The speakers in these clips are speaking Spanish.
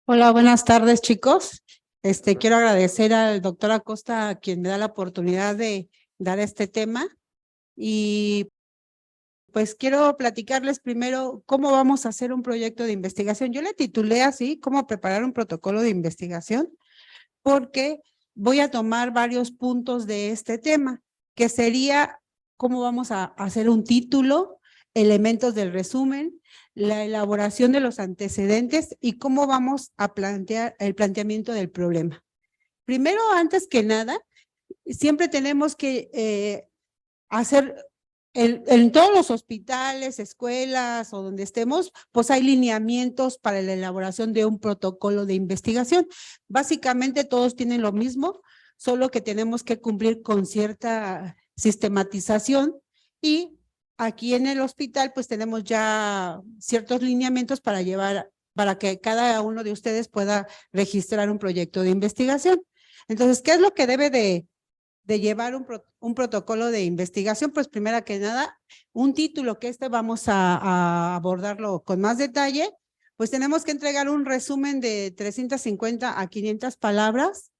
Hola, buenas tardes, chicos. Quiero agradecer al doctor Acosta, quien me da la oportunidad de dar este tema. Y pues quiero platicarles primero cómo vamos a hacer un proyecto de investigación. Yo le titulé así, cómo preparar un protocolo de investigación, porque voy a tomar varios puntos de este tema, que sería cómo vamos a hacer un título, elementos del resumen, la elaboración de los antecedentes y cómo vamos a plantear el planteamiento del problema. Primero, antes que nada, siempre tenemos que hacer en todos los hospitales, escuelas o donde estemos, pues hay lineamientos para la elaboración de un protocolo de investigación. Básicamente todos tienen lo mismo, solo que tenemos que cumplir con cierta sistematización y aquí en el hospital pues tenemos ya ciertos lineamientos para que cada uno de ustedes pueda registrar un proyecto de investigación. Entonces, ¿qué es lo que debe de llevar un protocolo de investigación? Pues primero que nada, un título que vamos a abordarlo con más detalle, pues tenemos que entregar un resumen de 350 a 500 palabras.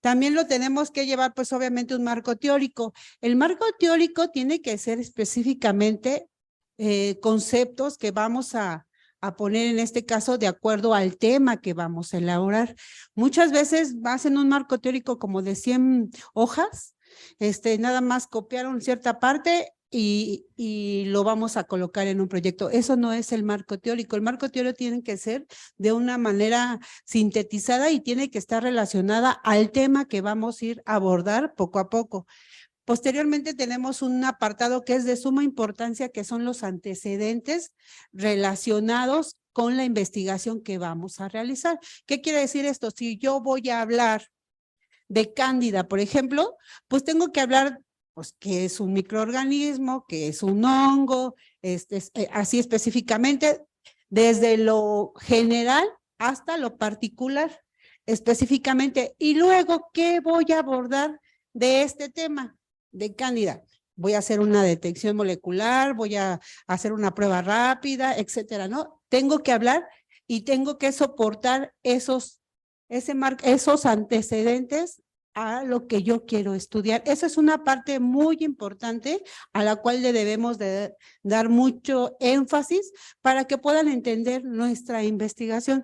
También lo tenemos que llevar, pues obviamente un marco teórico. El marco teórico tiene que ser específicamente conceptos que vamos a poner en este caso de acuerdo al tema que vamos a elaborar. Muchas veces hacen un marco teórico como de 100 hojas, nada más copiaron cierta parte y lo vamos a colocar en un proyecto. Eso no es el marco teórico. El marco teórico tiene que ser de una manera sintetizada y tiene que estar relacionada al tema que vamos a ir a abordar poco a poco. Posteriormente tenemos un apartado que es de suma importancia, que son los antecedentes relacionados con la investigación que vamos a realizar. ¿Qué quiere decir esto? Si yo voy a hablar de Cándida, por ejemplo, pues tengo que hablar pues qué es un microorganismo, qué es un hongo, así específicamente, desde lo general hasta lo particular, específicamente. Y luego, ¿qué voy a abordar de este tema de Cándida? Voy a hacer una detección molecular, voy a hacer una prueba rápida, etcétera, ¿no? Tengo que hablar y tengo que soportar esos antecedentes a lo que yo quiero estudiar. Esa es una parte muy importante a la cual le debemos de dar mucho énfasis para que puedan entender nuestra investigación.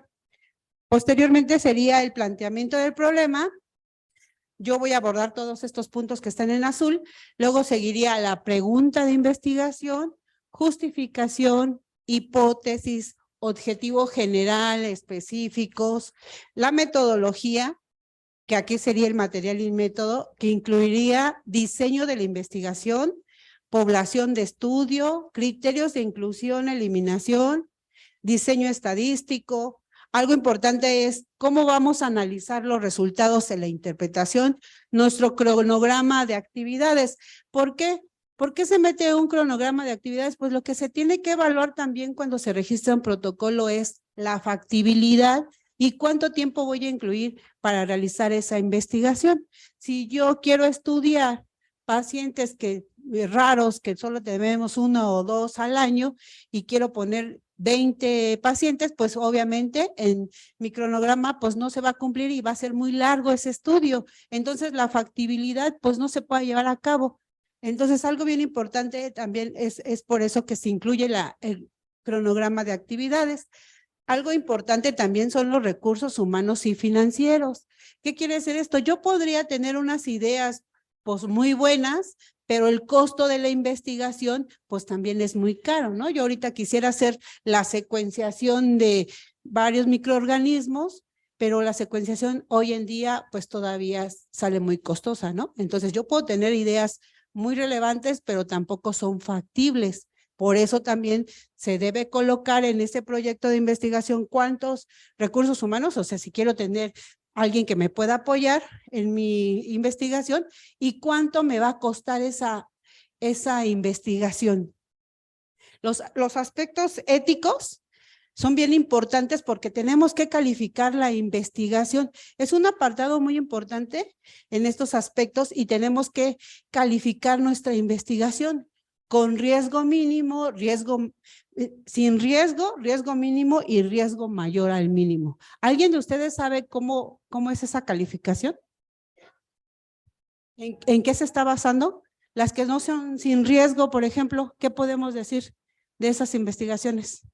Posteriormente sería el planteamiento del problema. Yo voy a abordar todos estos puntos que están en azul. Luego seguiría la pregunta de investigación, justificación, hipótesis, objetivo general, específicos, la metodología, que aquí sería el material y método, que incluiría diseño de la investigación, población de estudio, criterios de inclusión, eliminación, diseño estadístico. Algo importante es cómo vamos a analizar los resultados de la interpretación, nuestro cronograma de actividades. ¿Por qué? ¿Por qué se mete un cronograma de actividades? Pues lo que se tiene que evaluar también cuando se registra un protocolo es la factibilidad y cuánto tiempo voy a incluir para realizar esa investigación. Si yo quiero estudiar pacientes raros, que solo tenemos 1 o 2 al año, y quiero poner 20 pacientes, pues obviamente en mi cronograma pues no se va a cumplir y va a ser muy largo ese estudio. Entonces la factibilidad pues no se puede llevar a cabo. Entonces algo bien importante también es por eso que se incluye el cronograma de actividades. Algo importante también son los recursos humanos y financieros. ¿Qué quiere decir esto? Yo podría tener unas ideas pues muy buenas, pero el costo de la investigación pues también es muy caro, ¿no? Yo ahorita quisiera hacer la secuenciación de varios microorganismos, pero la secuenciación hoy en día pues todavía sale muy costosa, ¿no? Entonces yo puedo tener ideas muy relevantes, pero tampoco son factibles. Por eso también se debe colocar en ese proyecto de investigación cuántos recursos humanos, o sea, si quiero tener alguien que me pueda apoyar en mi investigación y cuánto me va a costar esa investigación. Los aspectos éticos son bien importantes porque tenemos que calificar la investigación. Es un apartado muy importante en estos aspectos y tenemos que calificar nuestra investigación. con riesgo mínimo, sin riesgo, riesgo mínimo y riesgo mayor al mínimo. ¿Alguien de ustedes sabe cómo es esa calificación? ¿En qué se está basando? Las que no son sin riesgo, por ejemplo, ¿qué podemos decir de esas investigaciones?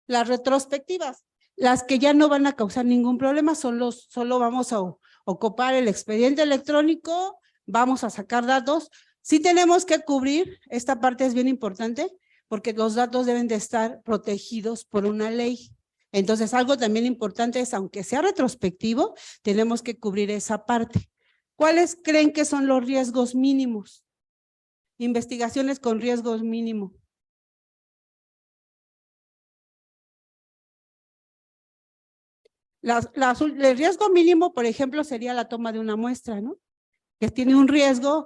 Las retrospectivas, las que ya no van a causar ningún problema, solo vamos a ocupar el expediente electrónico, vamos a sacar datos. Sí tenemos que cubrir, esta parte es bien importante, porque los datos deben de estar protegidos por una ley. Entonces, algo también importante es, aunque sea retrospectivo, tenemos que cubrir esa parte. ¿Cuáles creen que son los riesgos mínimos? Investigaciones con riesgos mínimos. El riesgo mínimo, por ejemplo, sería la toma de una muestra, ¿no? Que tiene un riesgo,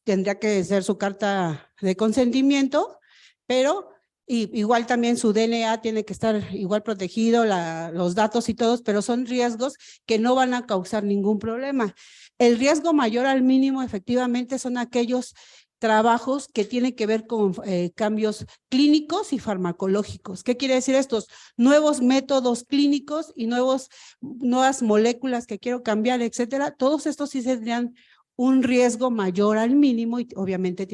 tendría que ser su carta de consentimiento, pero igual también su DNA tiene que estar igual protegido, los datos y todos, pero son riesgos que no van a causar ningún problema. El riesgo mayor al mínimo efectivamente son aquellos trabajos que tienen que ver con cambios clínicos y farmacológicos. ¿Qué quiere decir estos? Nuevos métodos clínicos y nuevas moléculas que quiero cambiar, etcétera. Todos estos sí tendrían un riesgo mayor al mínimo y obviamente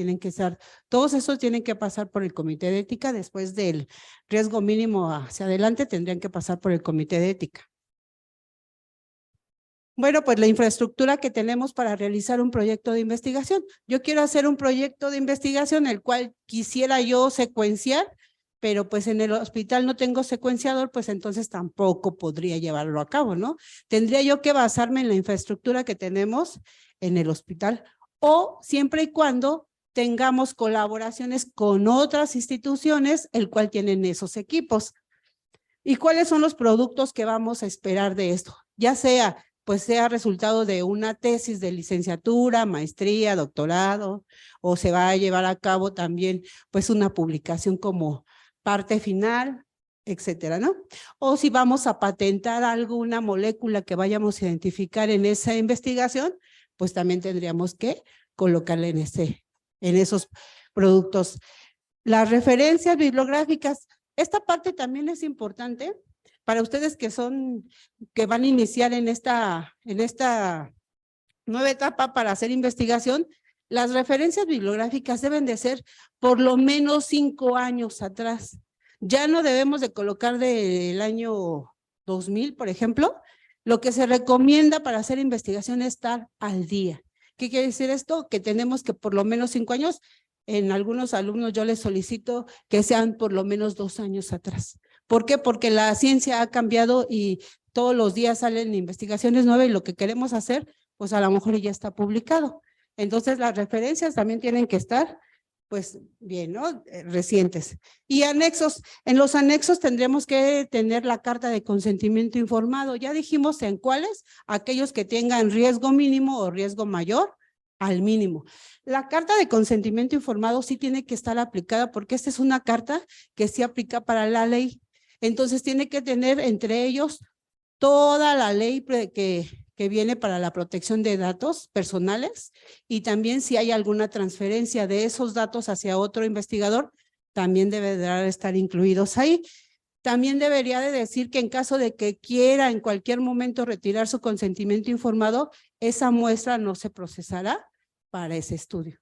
todos esos tienen que pasar por el comité de ética. Después del riesgo mínimo hacia adelante tendrían que pasar por el comité de ética. Bueno, pues la infraestructura que tenemos para realizar un proyecto de investigación. Yo quiero hacer un proyecto de investigación el cual quisiera yo secuenciar, pero pues en el hospital no tengo secuenciador, pues entonces tampoco podría llevarlo a cabo, ¿no? Tendría yo que basarme en la infraestructura que tenemos en el hospital o siempre y cuando tengamos colaboraciones con otras instituciones, el cual tienen esos equipos. ¿Y cuáles son los productos que vamos a esperar de esto? Ya sea resultado de una tesis de licenciatura, maestría, doctorado, o se va a llevar a cabo también pues una publicación como parte final, etcétera, ¿no? O si vamos a patentar alguna molécula que vayamos a identificar en esa investigación, pues también tendríamos que colocarla en esos productos. Las referencias bibliográficas, esta parte también es importante para ustedes que van a iniciar en esta nueva etapa para hacer investigación. Las referencias bibliográficas deben de ser por lo menos 5 años atrás. Ya no debemos de colocar del año 2000, por ejemplo. Lo que se recomienda para hacer investigación es estar al día. ¿Qué quiere decir esto? Que tenemos que por lo menos 5 años. En algunos alumnos yo les solicito que sean por lo menos 2 años atrás. ¿Por qué? Porque la ciencia ha cambiado y todos los días salen investigaciones nuevas y lo que queremos hacer, pues a lo mejor ya está publicado. Entonces las referencias también tienen que estar, pues bien, ¿no? Recientes. Y anexos, en los anexos tendremos que tener la carta de consentimiento informado. Ya dijimos en cuáles, aquellos que tengan riesgo mínimo o riesgo mayor al mínimo. La carta de consentimiento informado sí tiene que estar aplicada porque esta es una carta que sí aplica para la ley. Entonces tiene que tener entre ellos toda la ley que viene para la protección de datos personales y también si hay alguna transferencia de esos datos hacia otro investigador, también debe de estar incluidos ahí. También debería de decir que en caso de que quiera en cualquier momento retirar su consentimiento informado, esa muestra no se procesará para ese estudio,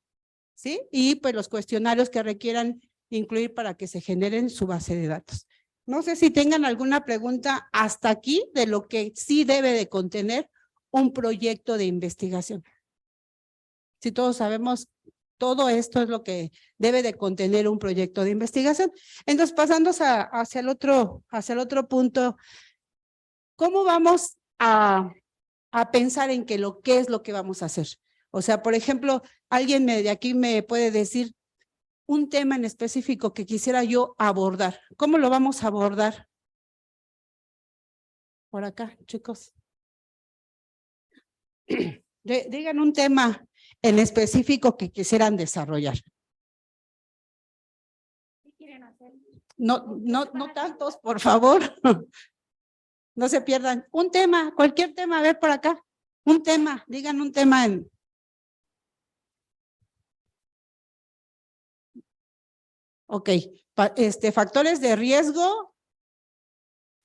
¿sí? Y pues los cuestionarios que requieran incluir para que se generen su base de datos. No sé si tengan alguna pregunta hasta aquí de lo que sí debe de contener un proyecto de investigación. Si todos sabemos, todo esto es lo que debe de contener un proyecto de investigación. Entonces, pasando hacia el otro punto, ¿cómo vamos a pensar en qué es lo que vamos a hacer? O sea, por ejemplo, alguien de aquí me puede decir un tema en específico que quisiera yo abordar. ¿Cómo lo vamos a abordar? Por acá, chicos. Digan un tema en específico que quisieran desarrollar. ¿Qué quieren hacer? No tantos, por favor. No se pierdan. Un tema, cualquier tema, a ver por acá. Un tema, digan un tema en… Ok, factores de riesgo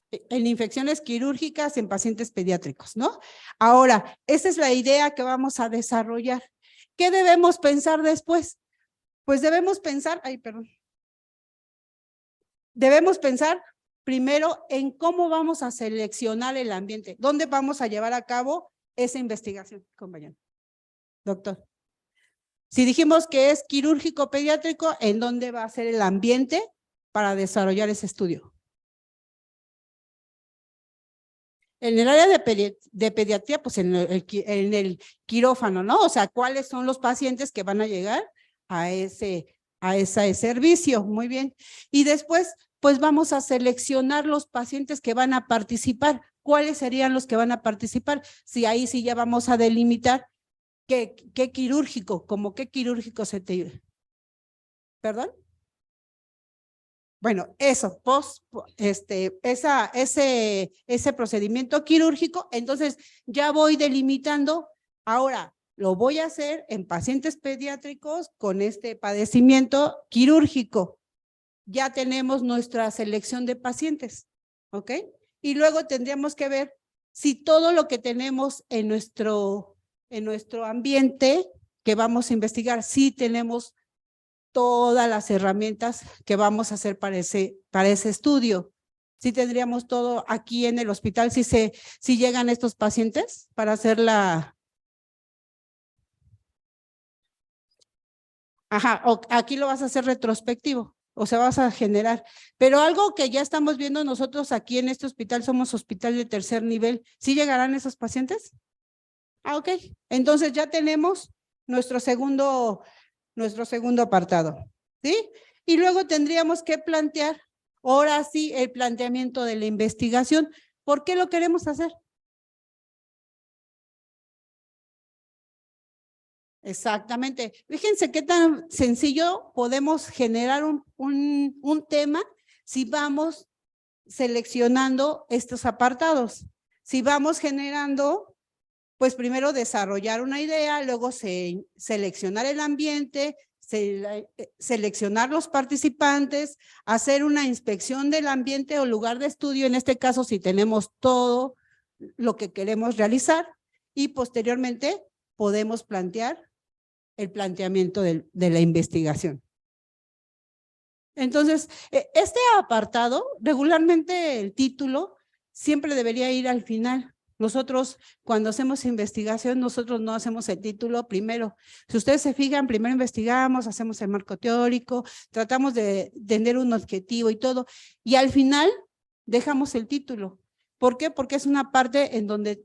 en infecciones quirúrgicas en pacientes pediátricos, ¿no? Ahora, esa es la idea que vamos a desarrollar. ¿Qué debemos pensar después? Pues debemos pensar, debemos pensar primero en cómo vamos a seleccionar el ambiente, dónde vamos a llevar a cabo esa investigación, compañero. Doctor. Si dijimos que es quirúrgico pediátrico, ¿en dónde va a ser el ambiente para desarrollar ese estudio? En el área de pediatría, pues en el quirófano, ¿no? O sea, ¿cuáles son los pacientes que van a llegar a ese servicio? Muy bien. Y después, pues vamos a seleccionar los pacientes que van a participar. ¿Cuáles serían los que van a participar? Si ahí sí ya vamos a delimitar qué quirúrgico, como qué quirúrgico se te... ¿Perdón? Bueno, eso, ese procedimiento quirúrgico, entonces ya voy delimitando, ahora lo voy a hacer en pacientes pediátricos con este padecimiento quirúrgico. Ya tenemos nuestra selección de pacientes, ¿ok? Y luego tendríamos que ver si todo lo que tenemos en nuestro ambiente que vamos a investigar, si tenemos todas las herramientas que vamos a hacer para ese estudio. Sí tendríamos todo aquí en el hospital, si llegan estos pacientes para hacer la... Ajá, aquí lo vas a hacer retrospectivo, o sea, vas a generar. Pero algo que ya estamos viendo nosotros aquí en este hospital, somos hospital de tercer nivel, ¿sí llegarán esos pacientes? Ah, ok. Entonces ya tenemos nuestro segundo apartado, ¿sí? Y luego tendríamos que plantear, ahora sí, el planteamiento de la investigación. ¿Por qué lo queremos hacer? Exactamente. Fíjense qué tan sencillo podemos generar un tema si vamos seleccionando estos apartados. Si vamos generando, pues primero desarrollar una idea, luego seleccionar el ambiente, seleccionar los participantes, hacer una inspección del ambiente o lugar de estudio, en este caso si tenemos todo lo que queremos realizar, y posteriormente podemos plantear el planteamiento de la investigación. Entonces, este apartado, regularmente el título siempre debería ir al final. Nosotros, cuando hacemos investigación, nosotros no hacemos el título primero. Si ustedes se fijan, primero investigamos, hacemos el marco teórico, tratamos de tener un objetivo y todo, y al final dejamos el título. ¿Por qué? Porque es una parte en donde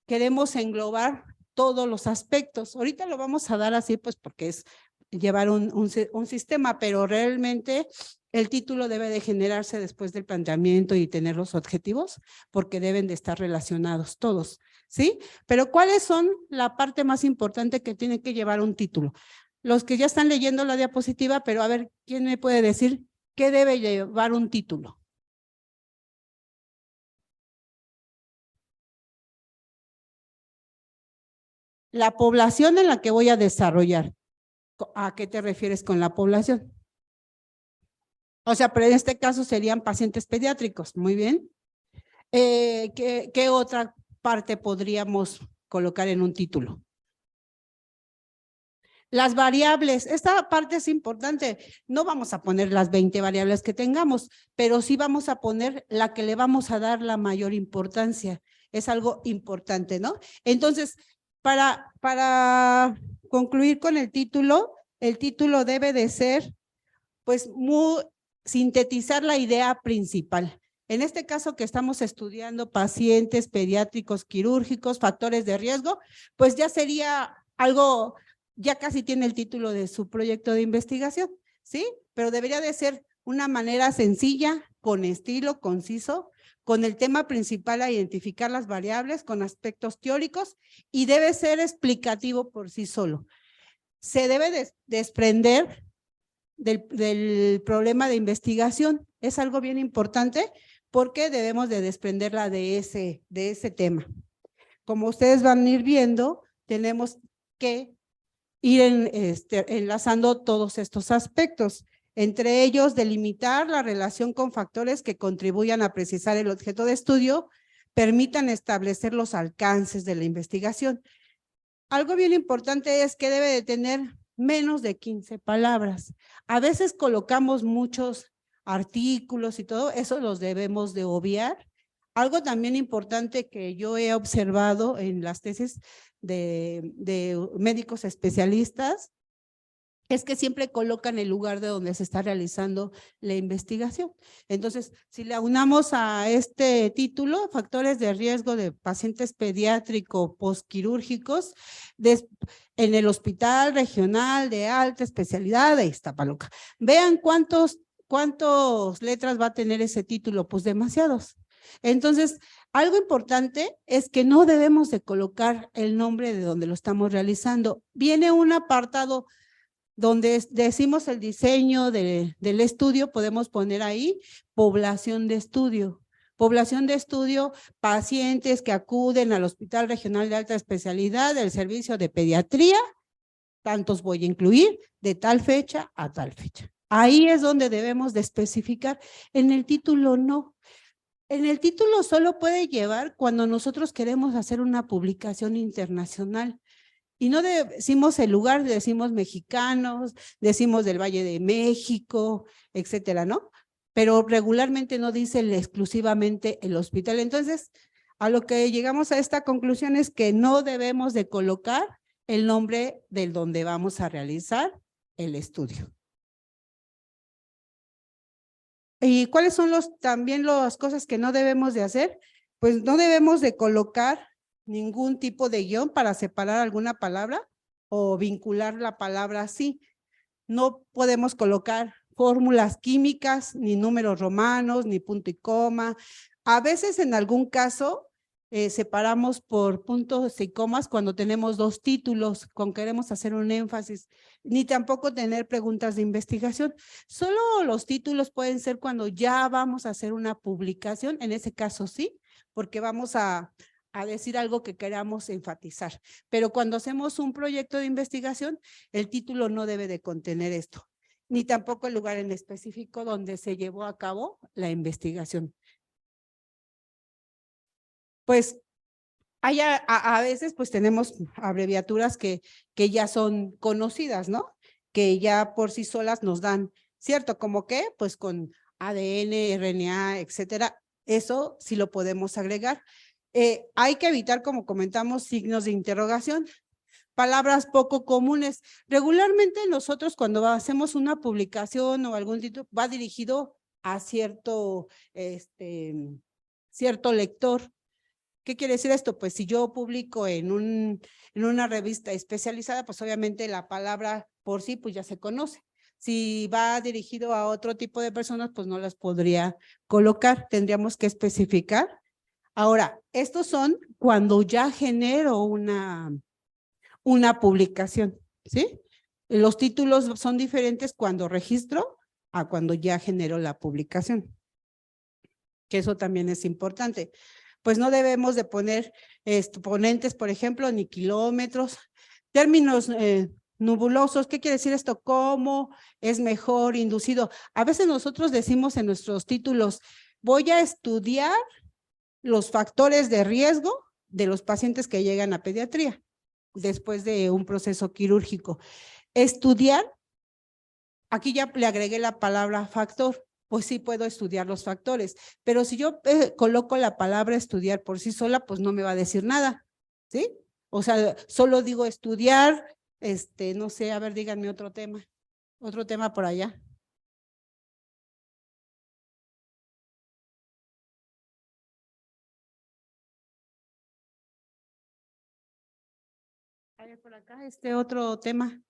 queremos englobar todos los aspectos. Ahorita lo vamos a dar así, pues porque es llevar un sistema, pero realmente el título debe de generarse después del planteamiento y tener los objetivos, porque deben de estar relacionados todos, ¿sí? Pero ¿cuáles son la parte más importante que tiene que llevar un título? Los que ya están leyendo la diapositiva, pero a ver, ¿quién me puede decir qué debe llevar un título? La población en la que voy a desarrollar. ¿A qué te refieres con la población? O sea, pero en este caso serían pacientes pediátricos, muy bien. ¿Qué otra parte podríamos colocar en un título? Las variables, esta parte es importante. No vamos a poner las 20 variables que tengamos, pero sí vamos a poner la que le vamos a dar la mayor importancia. Es algo importante, ¿no? Entonces, para concluir con el título debe de ser, pues, sintetizar la idea principal. En este caso que estamos estudiando pacientes pediátricos quirúrgicos, factores de riesgo, pues ya sería algo, ya casi tiene el título de su proyecto de investigación, ¿sí? Pero debería de ser una manera sencilla, con estilo, conciso, con el tema principal a identificar las variables, con aspectos teóricos, y debe ser explicativo por sí solo. Se debe desprender del problema de investigación. Es algo bien importante porque debemos de desprenderla de ese tema. Como ustedes van a ir viendo, tenemos que ir enlazando todos estos aspectos. Entre ellos, delimitar la relación con factores que contribuyan a precisar el objeto de estudio, permitan establecer los alcances de la investigación. Algo bien importante es que debe de tener menos de 15 palabras. A veces colocamos muchos artículos y todo, eso los debemos de obviar. Algo también importante que yo he observado en las tesis de médicos especialistas es que siempre colocan el lugar de donde se está realizando la investigación. Entonces, si le aunamos a este título, factores de riesgo de pacientes pediátricos postquirúrgicos en el Hospital Regional de Alta Especialidad de Iztapaluca. Vean cuántas letras va a tener ese título, pues demasiados. Entonces, algo importante es que no debemos de colocar el nombre de donde lo estamos realizando. Viene un apartado donde decimos el diseño del estudio, podemos poner ahí población de estudio. Población de estudio, pacientes que acuden al Hospital Regional de Alta Especialidad del Servicio de Pediatría, tantos voy a incluir, de tal fecha a tal fecha. Ahí es donde debemos de especificar. En el título no. En el título solo puede llevar cuando nosotros queremos hacer una publicación internacional. Y no decimos el lugar, decimos mexicanos, decimos del Valle de México, etcétera, ¿no? Pero regularmente no dice exclusivamente el hospital. Entonces, a lo que llegamos a esta conclusión es que no debemos de colocar el nombre del donde vamos a realizar el estudio. ¿Y cuáles son también las cosas que no debemos de hacer? Pues no debemos de colocar ningún tipo de guión para separar alguna palabra o vincular la palabra así. No podemos colocar fórmulas químicas, ni números romanos, ni punto y coma. A veces en algún caso separamos por puntos y comas cuando tenemos dos títulos, cuando queremos hacer un énfasis, ni tampoco tener preguntas de investigación. Solo los títulos pueden ser cuando ya vamos a hacer una publicación, en ese caso sí, porque vamos a decir algo que queramos enfatizar. Pero cuando hacemos un proyecto de investigación, el título no debe de contener esto, ni tampoco el lugar en específico donde se llevó a cabo la investigación. Pues a veces pues tenemos abreviaturas que ya son conocidas, ¿no? Que ya por sí solas nos dan, ¿cierto? ¿Como qué? Pues con ADN, RNA, etcétera. Eso sí lo podemos agregar. Hay que evitar, como comentamos, signos de interrogación. Palabras poco comunes. Regularmente nosotros cuando hacemos una publicación o algún título va dirigido a cierto lector. ¿Qué quiere decir esto? Pues si yo publico en una revista especializada, pues obviamente la palabra por sí pues ya se conoce. Si va dirigido a otro tipo de personas, pues no las podría colocar, tendríamos que especificar. Ahora, estos son cuando ya genero una publicación, ¿sí? Los títulos son diferentes cuando registro a cuando ya genero la publicación, que eso también es importante. Pues no debemos de poner ponentes, por ejemplo, ni kilómetros, términos nubulosos. ¿Qué quiere decir esto? ¿Cómo es mejor inducido? A veces nosotros decimos en nuestros títulos, voy a estudiar los factores de riesgo de los pacientes que llegan a pediatría después de un proceso quirúrgico. Estudiar, aquí ya le agregué la palabra factor. Pues sí puedo estudiar los factores, pero si yo coloco la palabra estudiar por sí sola, pues no me va a decir nada, ¿sí? O sea, solo digo estudiar, no sé, a ver, díganme otro tema por allá. A ver, por acá, otro tema.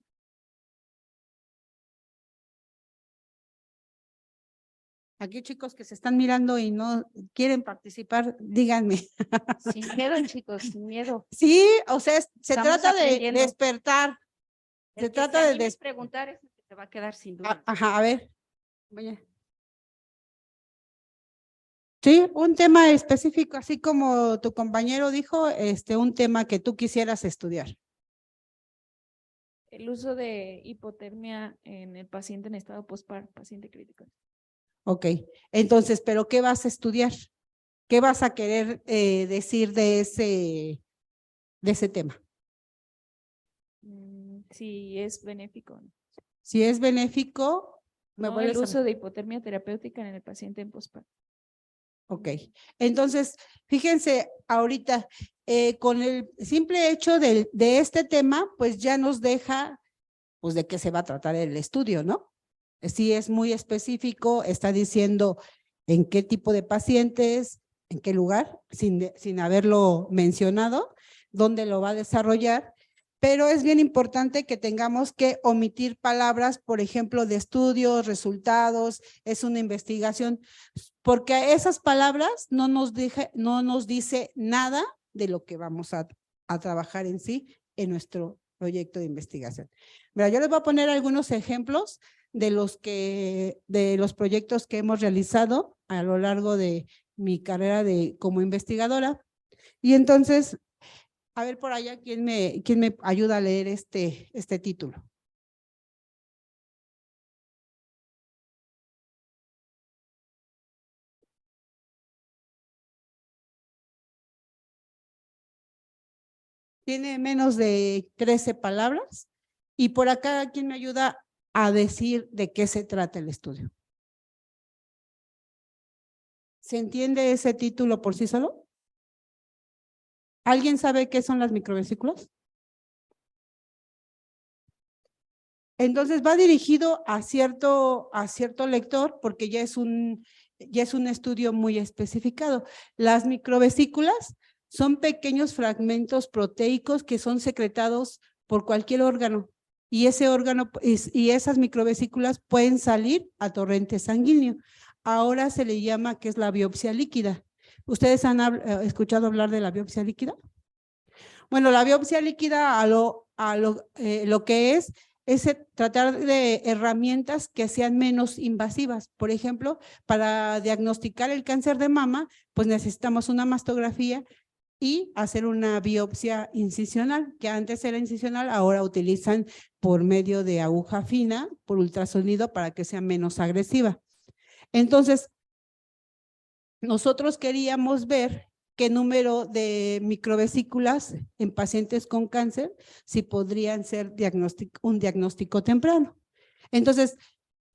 Aquí chicos que se están mirando y no quieren participar, díganme. Sin miedo, chicos, sin miedo. Sí, o sea, se Estamos trata de aprendiendo. despertar. El Se que trata se anime de a preguntar es el que se va a quedar sin duda. Ajá, a ver. Sí, un tema específico, así como tu compañero dijo, un tema que tú quisieras estudiar. El uso de hipotermia en el paciente en estado postpar, paciente crítico. Ok, entonces, ¿pero qué vas a estudiar? ¿Qué vas a querer decir de ese tema? Si es benéfico. Si es benéfico, me No el vuelves a... uso de hipotermia terapéutica en el paciente en postpar. Ok, entonces, fíjense ahorita, con el simple hecho de este tema, pues ya nos deja, pues de qué se va a tratar el estudio, ¿no? Sí es muy específico, está diciendo en qué tipo de pacientes, en qué lugar, sin haberlo mencionado, dónde lo va a desarrollar, pero es bien importante que tengamos que omitir palabras, por ejemplo, de estudios, resultados, es una investigación, porque esas palabras no nos dice nada de lo que vamos a trabajar en sí en nuestro proyecto de investigación. Mira, yo les voy a poner algunos ejemplos de los proyectos que hemos realizado a lo largo de mi carrera como investigadora. Y entonces, a ver por allá, ¿quién me ayuda a leer este título? Tiene menos de 13 palabras. Y por acá, ¿quién me ayuda a decir de qué se trata el estudio? ¿Se entiende ese título por sí solo? ¿Alguien sabe qué son las microvesículas? Entonces va dirigido a cierto lector porque ya es un estudio muy especificado. Las microvesículas son pequeños fragmentos proteicos que son secretados por cualquier órgano y ese órgano y esas microvesículas pueden salir a torrente sanguíneo. Ahora se le llama que es la biopsia líquida. ¿Ustedes han escuchado hablar de la biopsia líquida? Bueno, la biopsia líquida lo que es tratar de herramientas que sean menos invasivas. Por ejemplo, para diagnosticar el cáncer de mama, pues necesitamos una mastografía y hacer una biopsia incisional, que antes era incisional, ahora utilizan por medio de aguja fina, por ultrasonido, para que sea menos agresiva. Entonces, nosotros queríamos ver qué número de microvesículas en pacientes con cáncer, si podrían ser un diagnóstico temprano. Entonces,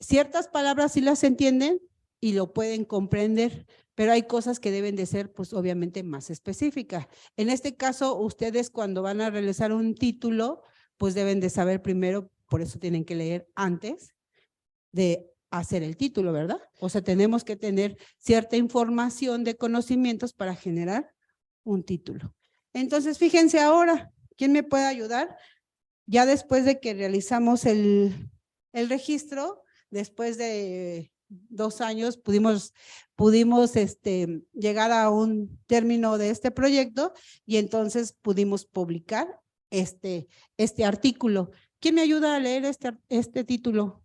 ciertas palabras sí las entienden y lo pueden comprender, pero hay cosas que deben de ser, pues obviamente más específicas. En este caso, ustedes cuando van a realizar un título, pues deben de saber primero, por eso tienen que leer antes de hacer el título, ¿verdad? O sea, tenemos que tener cierta información de conocimientos para generar un título. Entonces, fíjense ahora, ¿quién me puede ayudar? Ya después de que realizamos el registro, después de 2 años pudimos llegar a un término de este proyecto y entonces pudimos publicar este artículo. ¿Quién me ayuda a leer este título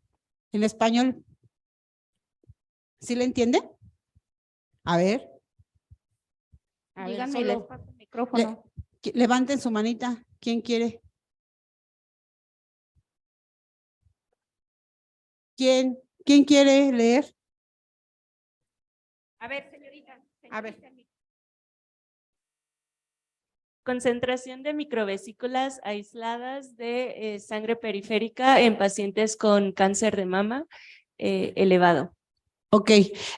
en español? ¿Sí le entiende? A ver. Díganme, les paso el micrófono. Levanten su manita. ¿Quién quiere? ¿Quién quiere leer? A ver, señorita. A ver. Concentración de microvesículas aisladas de sangre periférica en pacientes con cáncer de mama elevado. Ok,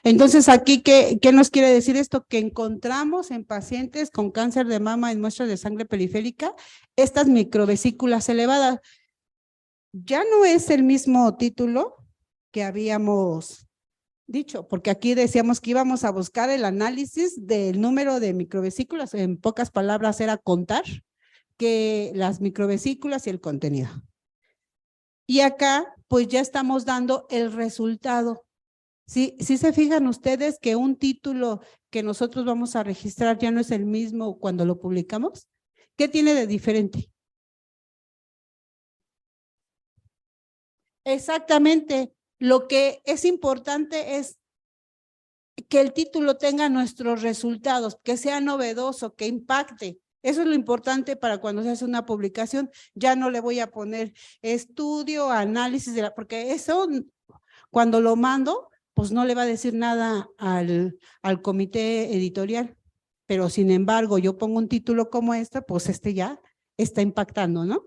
entonces aquí, ¿qué nos quiere decir esto? Que encontramos en pacientes con cáncer de mama en muestras de sangre periférica estas microvesículas elevadas. Ya no es el mismo título que habíamos dicho, porque aquí decíamos que íbamos a buscar el análisis del número de microvesículas, en pocas palabras era contar que las microvesículas y el contenido. Y acá, pues ya estamos dando el resultado. Sí se fijan ustedes que un título que nosotros vamos a registrar ya no es el mismo cuando lo publicamos. ¿Qué tiene de diferente? Exactamente. Lo que es importante es que el título tenga nuestros resultados, que sea novedoso, que impacte. Eso es lo importante para cuando se hace una publicación. Ya no le voy a poner estudio, análisis, porque eso cuando lo mando, pues no le va a decir nada al comité editorial. Pero sin embargo, yo pongo un título como este, pues ya está impactando, ¿no?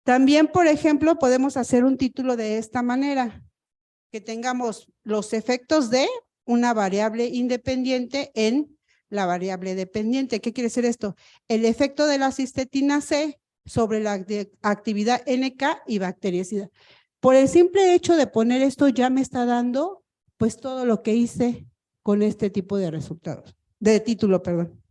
También, por ejemplo, podemos hacer un título de esta manera, que tengamos los efectos de una variable independiente en la variable dependiente. ¿Qué quiere decir esto? El efecto de la cisteína C sobre la actividad NK y bactericida. Por el simple hecho de poner esto ya me está dando pues todo lo que hice con este tipo de resultados, de título, perdón.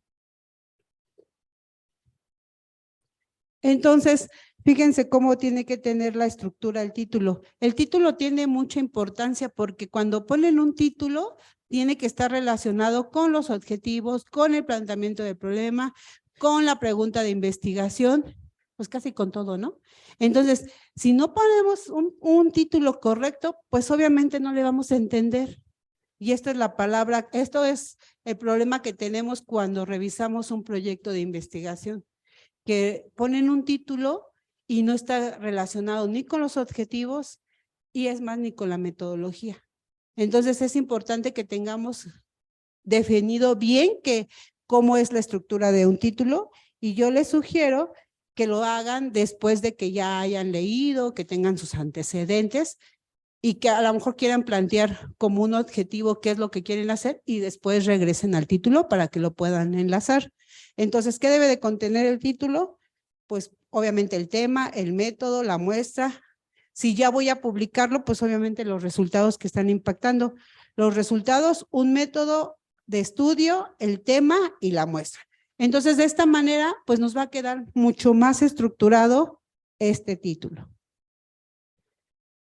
Entonces, fíjense cómo tiene que tener la estructura el título. El título tiene mucha importancia porque cuando ponen un título, tiene que estar relacionado con los objetivos, con el planteamiento del problema, con la pregunta de investigación, pues casi con todo, ¿no? Entonces, si no ponemos un título correcto, pues obviamente no le vamos a entender. Y esta es la palabra, esto es el problema que tenemos cuando revisamos un proyecto de investigación, que ponen un título y no está relacionado ni con los objetivos y es más ni con la metodología. Entonces es importante que tengamos definido bien cómo es la estructura de un título y yo les sugiero que lo hagan después de que ya hayan leído, que tengan sus antecedentes y que a lo mejor quieran plantear como un objetivo qué es lo que quieren hacer y después regresen al título para que lo puedan enlazar. Entonces, ¿qué debe de contener el título? Pues obviamente el tema, el método, la muestra. Si ya voy a publicarlo, pues obviamente los resultados que están impactando. Los resultados, un método de estudio, el tema y la muestra. Entonces, de esta manera, pues nos va a quedar mucho más estructurado este título.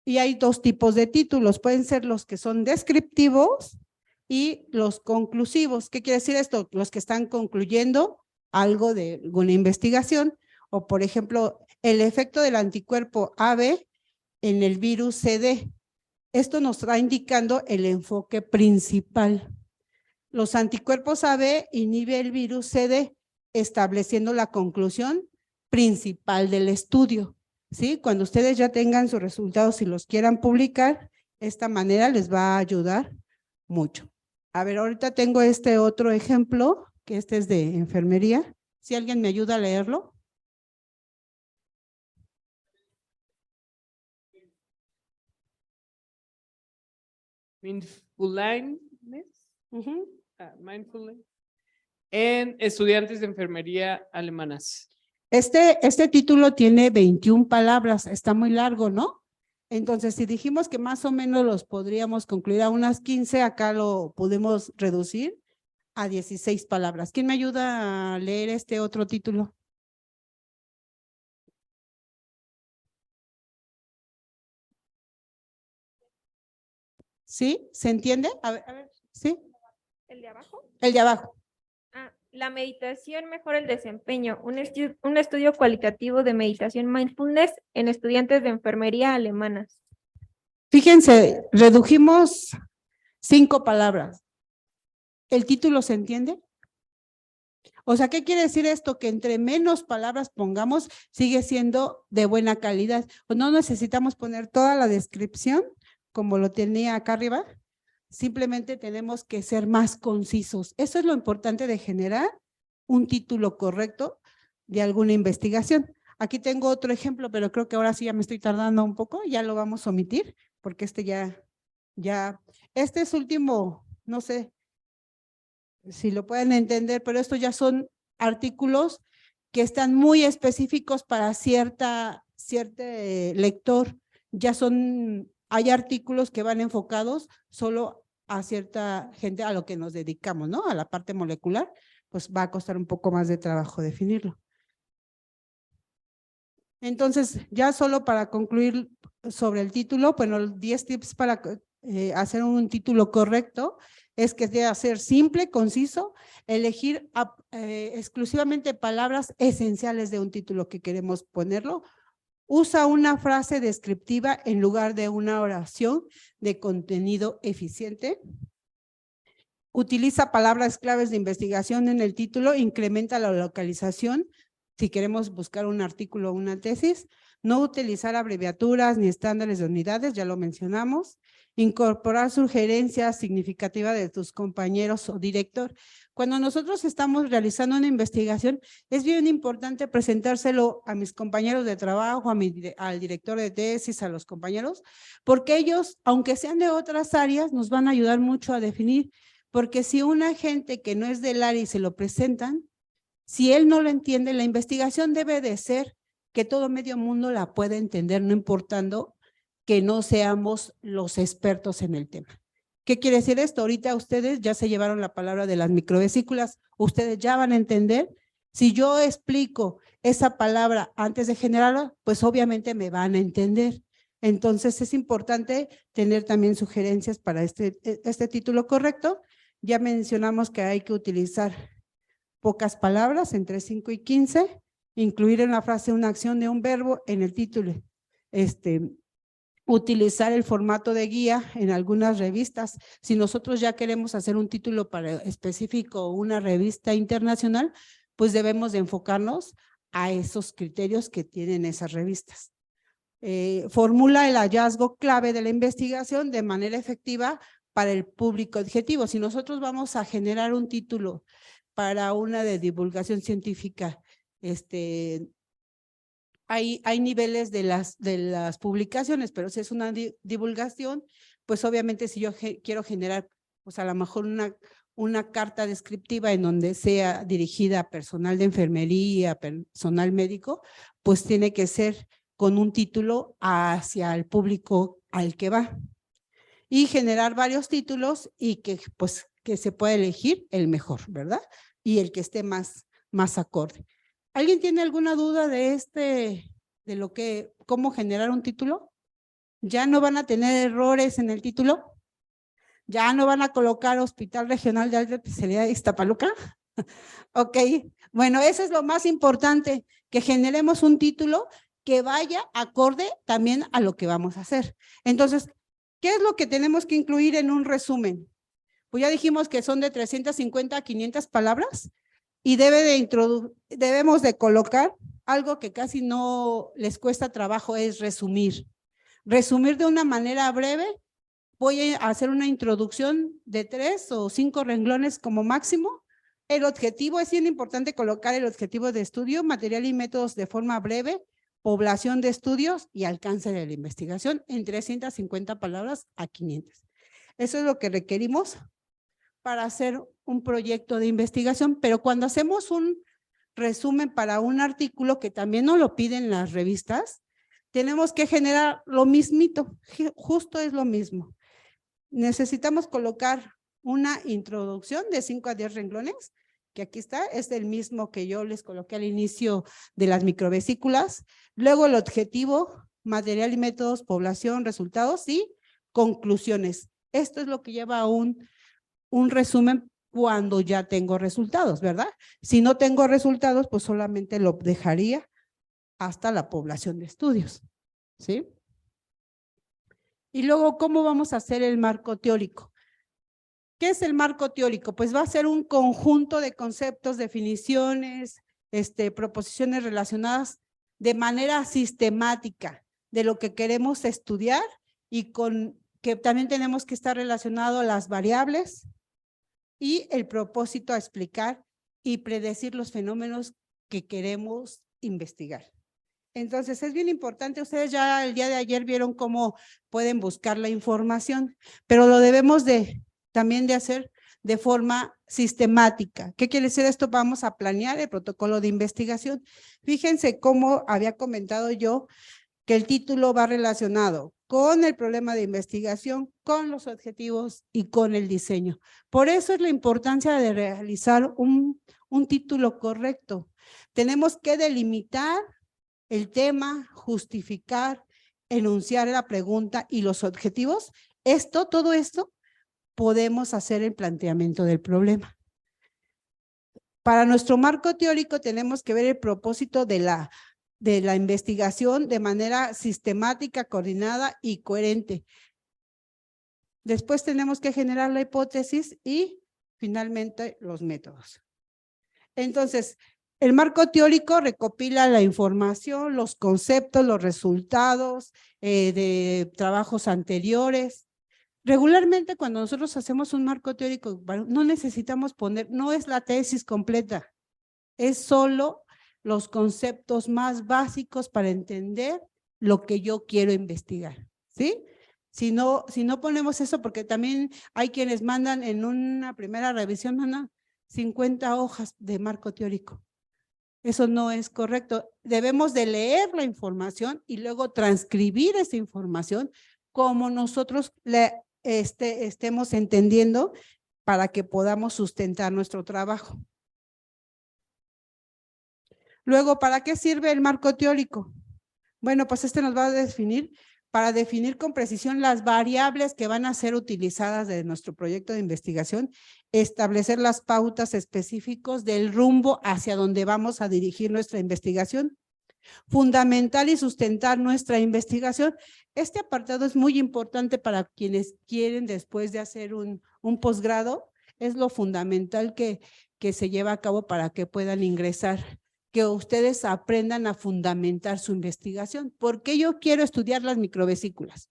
Y hay dos tipos de títulos, pueden ser los que son descriptivos y los conclusivos. ¿Qué quiere decir esto? Los que están concluyendo algo de alguna investigación, o por ejemplo, el efecto del anticuerpo AB en el virus CD. Esto nos está indicando el enfoque principal. Los anticuerpos AB inhiben el virus CD, estableciendo la conclusión principal del estudio. ¿Sí? Cuando ustedes ya tengan sus resultados y los quieran publicar, esta manera les va a ayudar mucho. A ver, ahorita tengo este otro ejemplo, que este es de enfermería. Si alguien me ayuda a leerlo. Mindfulness en estudiantes de enfermería alemanas. Este título tiene 21 palabras, está muy largo, ¿no? Entonces, si dijimos que más o menos los podríamos concluir a unas 15, acá lo podemos reducir a 16 palabras. ¿Quién me ayuda a leer este otro título? ¿Sí? ¿Se entiende? A ver, ¿sí? ¿El de abajo? El de abajo. La meditación mejora el desempeño. Un estudio cualitativo de meditación mindfulness en estudiantes de enfermería alemanas. Fíjense, redujimos 5 palabras. ¿El título se entiende? O sea, ¿qué quiere decir esto? Que entre menos palabras pongamos, sigue siendo de buena calidad. O no necesitamos poner toda la descripción, como lo tenía acá arriba. Simplemente tenemos que ser más concisos. Eso es lo importante de generar un título correcto de alguna investigación. Aquí tengo otro ejemplo, pero creo que ahora sí ya me estoy tardando un poco, ya lo vamos a omitir, porque este este es último, no sé si lo pueden entender, pero estos ya son artículos que están muy específicos para cierto lector. Hay artículos que van enfocados solo a cierta gente a lo que nos dedicamos, ¿no? A la parte molecular, pues va a costar un poco más de trabajo definirlo. Entonces, ya solo para concluir sobre el título, bueno, 10 tips para hacer un título correcto es que debe ser simple, conciso, elegir exclusivamente palabras esenciales de un título que queremos ponerlo. Usa una frase descriptiva en lugar de una oración de contenido eficiente. Utiliza palabras claves de investigación en el título, incrementa la localización, si queremos buscar un artículo o una tesis. No utilizar abreviaturas ni estándares de unidades, ya lo mencionamos. Incorporar sugerencias significativas de tus compañeros o director. Cuando nosotros estamos realizando una investigación, es bien importante presentárselo a mis compañeros de trabajo, al director de tesis, a los compañeros, porque ellos, aunque sean de otras áreas, nos van a ayudar mucho a definir, porque si una gente que no es del área y se lo presentan, si él no lo entiende, la investigación debe de ser que todo medio mundo la pueda entender, no importando que no seamos los expertos en el tema. ¿Qué quiere decir esto? Ahorita ustedes ya se llevaron la palabra de las microvesículas, ustedes ya van a entender. Si yo explico esa palabra antes de generarla, pues obviamente me van a entender. Entonces es importante tener también sugerencias para este título correcto. Ya mencionamos que hay que utilizar pocas palabras, entre 5 y 15, incluir en la frase una acción de un verbo en el título. Utilizar el formato de guía en algunas revistas. Si nosotros ya queremos hacer un título para específico, una revista internacional, pues debemos de enfocarnos a esos criterios que tienen esas revistas. Formula el hallazgo clave de la investigación de manera efectiva para el público objetivo. Si nosotros vamos a generar un título para una de divulgación científica, hay niveles de las publicaciones, pero si es una divulgación, pues obviamente si yo quiero generar, pues a lo mejor una carta descriptiva en donde sea dirigida a personal de enfermería, personal médico, pues tiene que ser con un título hacia el público al que va. Y generar varios títulos y que se pueda elegir el mejor, ¿verdad? Y el que esté más acorde. ¿Alguien tiene alguna duda de cómo generar un título? ¿Ya no van a tener errores en el título? ¿Ya no van a colocar Hospital Regional de Alta Especialidad de Iztapaluca? Ok, bueno, eso es lo más importante, que generemos un título que vaya acorde también a lo que vamos a hacer. Entonces, ¿qué es lo que tenemos que incluir en un resumen? Pues ya dijimos que son de 350 a 500 palabras y debemos de colocar algo que casi no les cuesta trabajo, es resumir. Resumir de una manera breve. Voy a hacer una introducción de 3 o 5 renglones como máximo. El objetivo, es bien importante colocar el objetivo de estudio, material y métodos de forma breve, población de estudios y alcance de la investigación en 350 palabras a 500. Eso es lo que requerimos para hacer un proyecto de investigación, pero cuando hacemos un resumen para un artículo, que también nos lo piden las revistas, tenemos que generar lo mismito, justo es lo mismo. Necesitamos colocar una introducción de 5 a 10 renglones, que aquí está, es el mismo que yo les coloqué al inicio de las microvesículas. Luego el objetivo, material y métodos, población, resultados y conclusiones. Esto es lo que lleva a un resumen cuando ya tengo resultados, ¿verdad? Si no tengo resultados, pues solamente lo dejaría hasta la población de estudios, ¿sí? Y luego, ¿cómo vamos a hacer el marco teórico? ¿Qué es el marco teórico? Pues va a ser un conjunto de conceptos, definiciones, proposiciones relacionadas de manera sistemática de lo que queremos estudiar y que también tenemos que estar relacionado a las variables y el propósito a explicar y predecir los fenómenos que queremos investigar. Entonces, es bien importante, ustedes ya el día de ayer vieron cómo pueden buscar la información, pero lo debemos también de hacer de forma sistemática. ¿Qué quiere decir esto? Vamos a planear el protocolo de investigación. Fíjense cómo había comentado yo que el título va relacionado con el problema de investigación, con los objetivos y con el diseño. Por eso es la importancia de realizar un título correcto. Tenemos que delimitar el tema, justificar, enunciar la pregunta y los objetivos. Todo esto podemos hacer el planteamiento del problema. Para nuestro marco teórico tenemos que ver el propósito de la investigación de manera sistemática, coordinada y coherente. Después tenemos que generar la hipótesis y finalmente los métodos. Entonces, el marco teórico recopila la información, los conceptos, los resultados de trabajos anteriores. Regularmente cuando nosotros hacemos un marco teórico, no necesitamos poner, no es la tesis completa, es solo los conceptos más básicos para entender lo que yo quiero investigar, ¿sí? Si no ponemos eso, porque también hay quienes mandan en una primera revisión, mandan 50 hojas de marco teórico. Eso no es correcto. Debemos de leer la información y luego transcribir esa información como nosotros estemos entendiendo para que podamos sustentar nuestro trabajo. Luego, ¿para qué sirve el marco teórico? Bueno, pues nos va a definir, para definir con precisión las variables que van a ser utilizadas de nuestro proyecto de investigación, establecer las pautas específicas del rumbo hacia donde vamos a dirigir nuestra investigación, fundamentar y sustentar nuestra investigación. Este apartado es muy importante para quienes quieren después de hacer un posgrado, es lo fundamental que se lleva a cabo para que puedan ingresar, que ustedes aprendan a fundamentar su investigación. ¿Por qué yo quiero estudiar las microvesículas?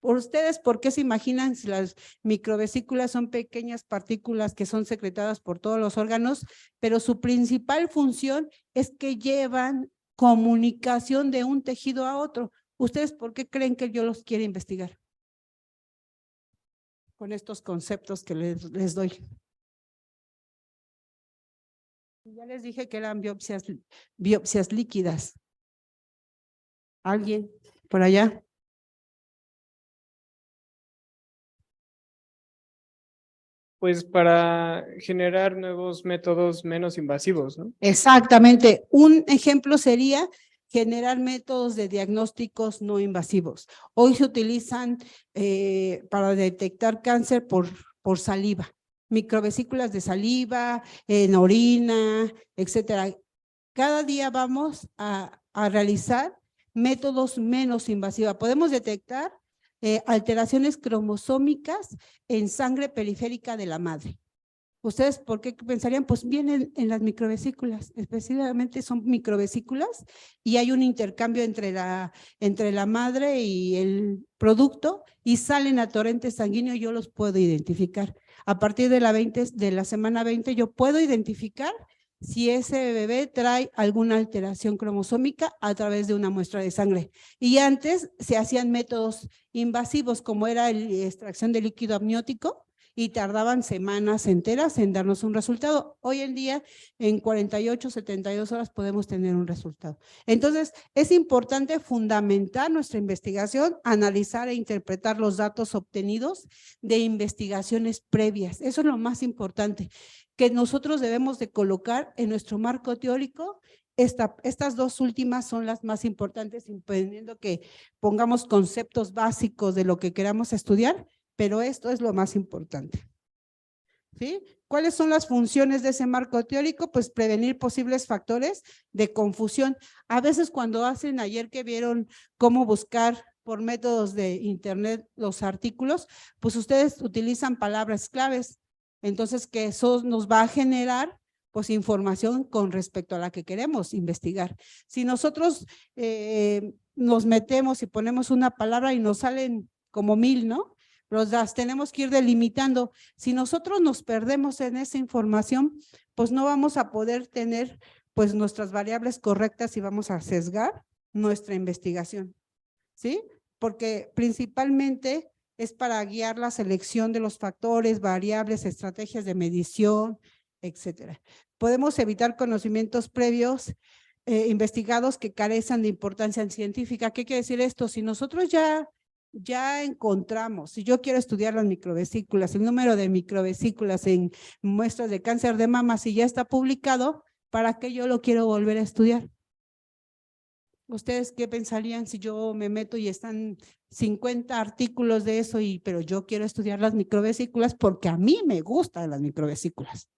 Por ustedes, ¿por qué se imaginan si las microvesículas son pequeñas partículas que son secretadas por todos los órganos, pero su principal función es que llevan comunicación de un tejido a otro? ¿Ustedes por qué creen que yo los quiero investigar? Con estos conceptos que les doy. Ya les dije que eran biopsias líquidas. ¿Alguien por allá? Pues para generar nuevos métodos menos invasivos, ¿no? Exactamente. Un ejemplo sería generar métodos de diagnósticos no invasivos. Hoy se utilizan para detectar cáncer por saliva, microvesículas de saliva, en orina, etcétera. Cada día vamos a realizar métodos menos invasivos. Podemos detectar alteraciones cromosómicas en sangre periférica de la madre. ¿Ustedes por qué pensarían? Pues vienen en las microvesículas, específicamente son microvesículas y hay un intercambio entre la madre y el producto y salen a torrente sanguíneo, yo los puedo identificar. A partir de la semana 20 yo puedo identificar si ese bebé trae alguna alteración cromosómica a través de una muestra de sangre. Y antes se hacían métodos invasivos como era la extracción de líquido amniótico, y tardaban semanas enteras en darnos un resultado. Hoy en día, en 48, 72 horas podemos tener un resultado. Entonces, es importante fundamentar nuestra investigación, analizar e interpretar los datos obtenidos de investigaciones previas. Eso es lo más importante, que nosotros debemos de colocar en nuestro marco teórico. Estas dos últimas son las más importantes, impidiendo que pongamos conceptos básicos de lo que queramos estudiar, pero esto es lo más importante. ¿Sí? ¿Cuáles son las funciones de ese marco teórico? Pues prevenir posibles factores de confusión. A veces cuando hacen, ayer que vieron cómo buscar por métodos de internet los artículos, pues ustedes utilizan palabras claves. Entonces, que eso nos va a generar pues información con respecto a la que queremos investigar. Si nosotros nos metemos y ponemos una palabra y nos salen como 1000, ¿no? Las tenemos que ir delimitando. Si nosotros nos perdemos en esa información, pues no vamos a poder tener pues nuestras variables correctas y vamos a sesgar nuestra investigación, ¿sí? Porque principalmente es para guiar la selección de los factores, variables, estrategias de medición, etcétera. Podemos evitar conocimientos previos investigados que carecen de importancia científica. ¿Qué quiere decir esto? Si nosotros ya encontramos, si yo quiero estudiar las microvesículas, el número de microvesículas en muestras de cáncer de mama, si ya está publicado, ¿para qué yo lo quiero volver a estudiar? ¿Ustedes qué pensarían si yo me meto y están 50 artículos de eso, pero yo quiero estudiar las microvesículas porque a mí me gustan las microvesículas?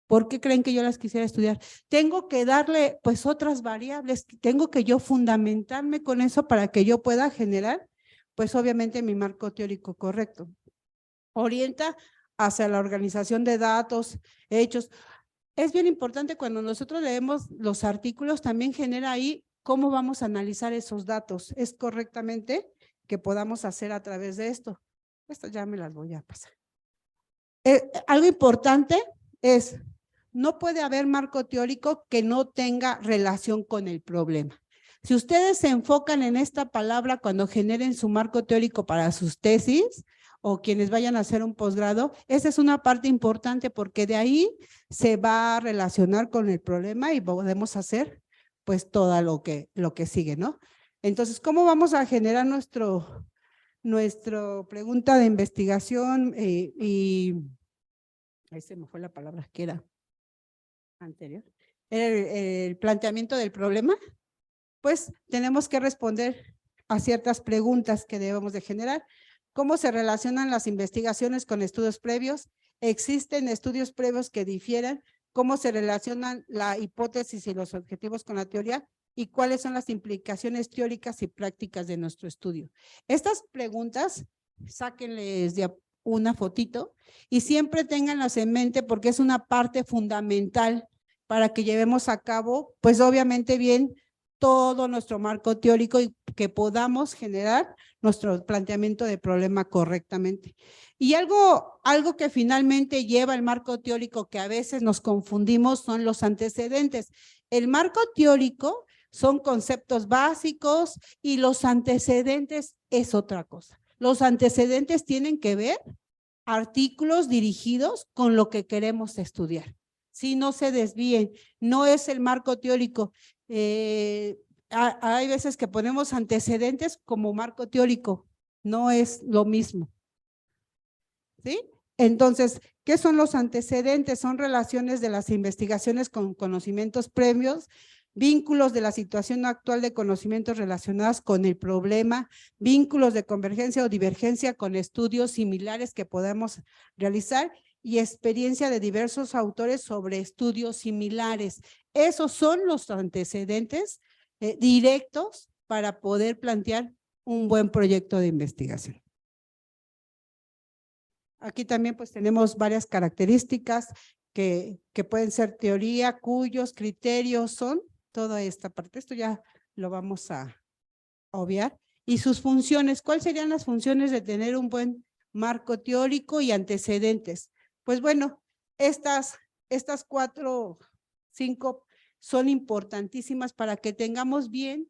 ¿Por qué creen que yo las quisiera estudiar? Tengo que darle pues otras variables, tengo que yo fundamentarme con eso para que yo pueda generar pues obviamente mi marco teórico correcto. Orienta hacia la organización de datos, hechos. Es bien importante cuando nosotros leemos los artículos, también genera ahí cómo vamos a analizar esos datos. Es correctamente que podamos hacer a través de esto. Estas ya me las voy a pasar. Algo importante es, no puede haber marco teórico que no tenga relación con el problema. Si ustedes se enfocan en esta palabra cuando generen su marco teórico para sus tesis o quienes vayan a hacer un posgrado, esa es una parte importante porque de ahí se va a relacionar con el problema y podemos hacer pues todo lo que sigue, ¿no? Entonces, ¿cómo vamos a generar nuestra pregunta de investigación y ahí se me fue la palabra que era anterior, el planteamiento del problema? Pues tenemos que responder a ciertas preguntas que debemos de generar. ¿Cómo se relacionan las investigaciones con estudios previos? ¿Existen estudios previos que difieran? ¿Cómo se relacionan la hipótesis y los objetivos con la teoría? ¿Y cuáles son las implicaciones teóricas y prácticas de nuestro estudio? Estas preguntas, sáquenles de una fotito y siempre ténganlas en mente porque es una parte fundamental para que llevemos a cabo, pues obviamente bien, todo nuestro marco teórico y que podamos generar nuestro planteamiento de problema correctamente. Y algo que finalmente lleva el marco teórico que a veces nos confundimos son los antecedentes. El marco teórico son conceptos básicos y los antecedentes es otra cosa. Los antecedentes tienen que ver artículos dirigidos con lo que queremos estudiar. Si no se desvíen, no es el marco teórico. Hay veces que ponemos antecedentes como marco teórico, no es lo mismo. ¿Sí? Entonces, ¿qué son los antecedentes? Son relaciones de las investigaciones con conocimientos previos, vínculos de la situación actual de conocimientos relacionados con el problema, vínculos de convergencia o divergencia con estudios similares que podemos realizar y experiencia de diversos autores sobre estudios similares. Esos son los antecedentes directos para poder plantear un buen proyecto de investigación. Aquí también pues tenemos varias características que pueden ser teoría, cuyos criterios son toda esta parte. Esto ya lo vamos a obviar. Y sus funciones, ¿cuáles serían las funciones de tener un buen marco teórico y antecedentes? Pues bueno, estas 4, 5 son importantísimas para que tengamos bien